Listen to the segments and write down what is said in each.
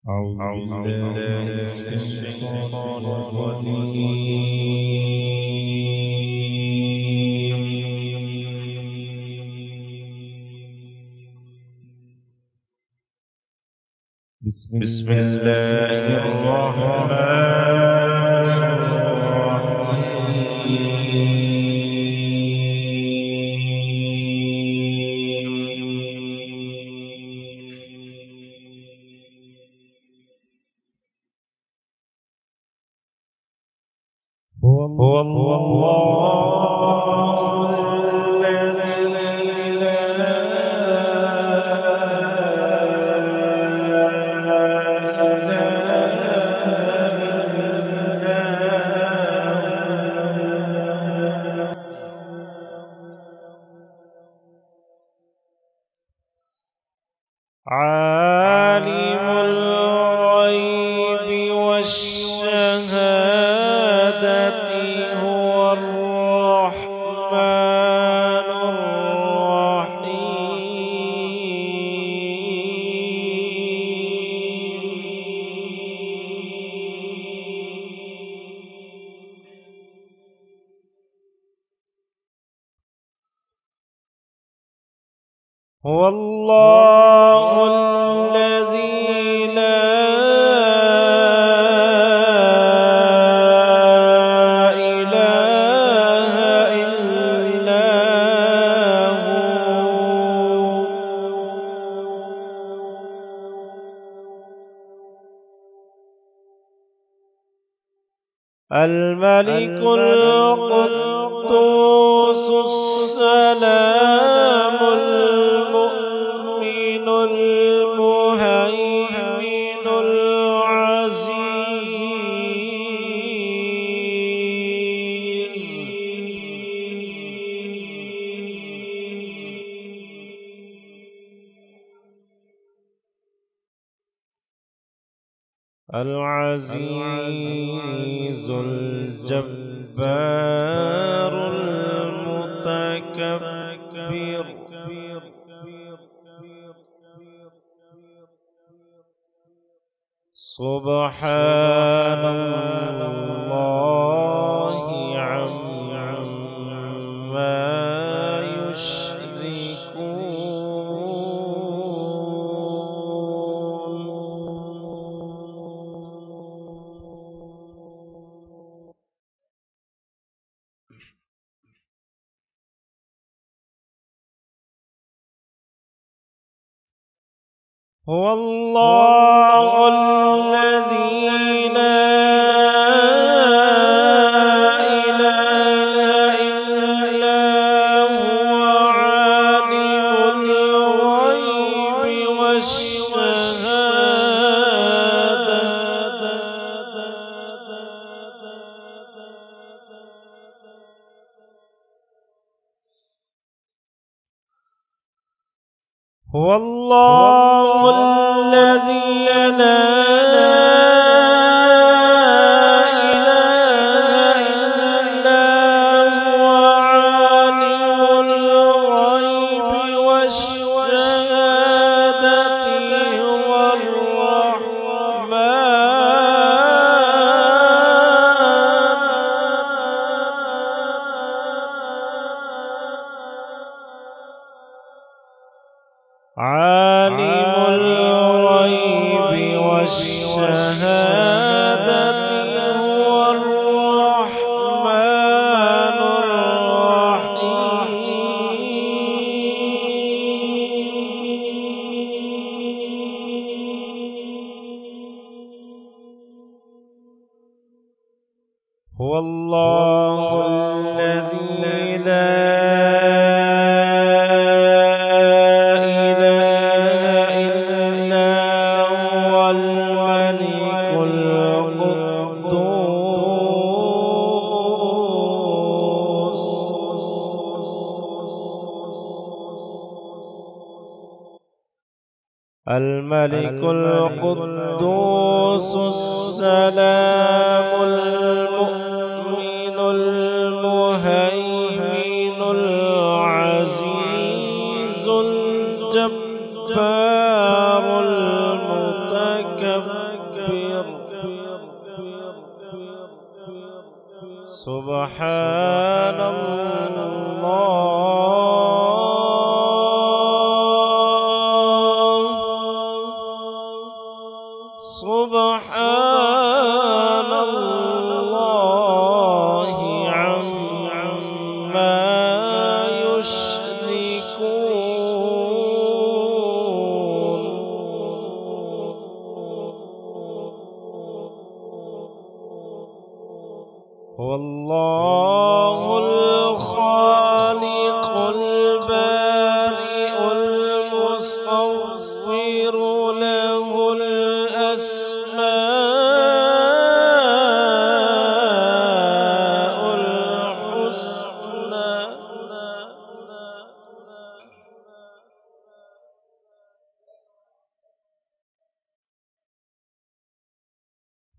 أعوذ بالله من الشيطان الرجيم. بسم الله الرحمن هو الله الذي عالم الغيب والشهادة هو الرحمن الرحيم. هو الله الذي لا إله إلا هو الملك القدوس السلام المؤمن المهيمن العزيز الجبار المتكبر سبحان الله عما هو الله الذي لا إله إلا هو عالم الغيب والشهادة هو الله الذي لا إله إلا هو عالم الغيب والشهادة هو عالم الغيب والشهادة هو الرحمن الرحيم. هو الله الذي لا الملك القدوس السلام المؤمن المهيمن العزيز الجبار المتكبر سبحان الله سبحان الله عما يشركون هو الله الخالق البارئ المصور له الأسماء الحسنى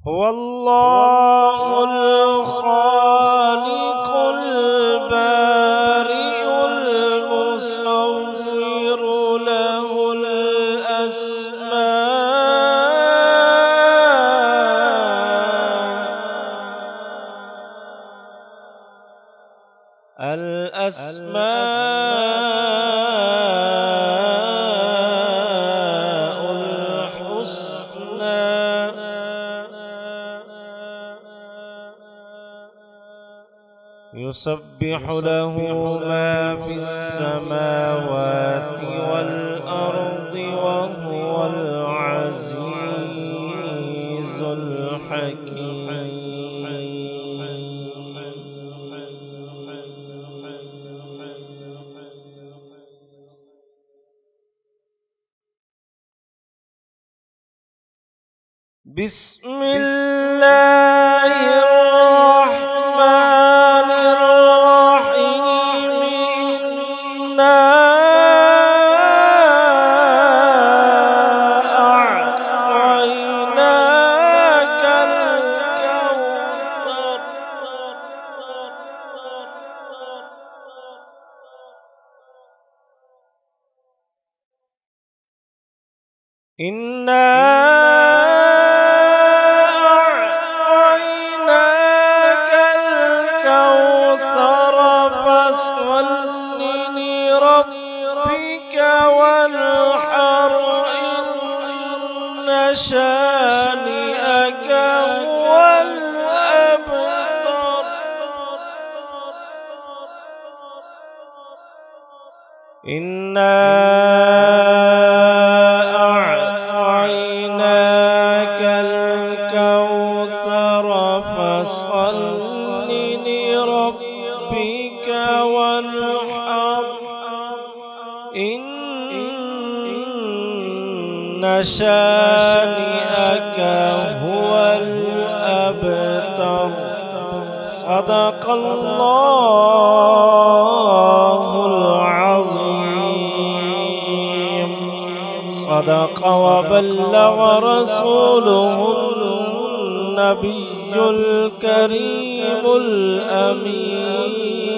هو الله الخالق البارئ المصور له الأسماء الحسنى يسبح له ما في السماوات والأرض وهو العزيز الحكيم بسم الله الرحمن الرحيم إنا أعطيناك الكوثر إنا أعطيناك الكوثر فاصل لربك وانحر إن شانئك هو الأبتر إنا أعطيناك الكوثر فاصل لربك وانحر إن شانئك هو الأبتر صدق الله العظيم صدق وبلغ رسوله النبي الكريم الأمين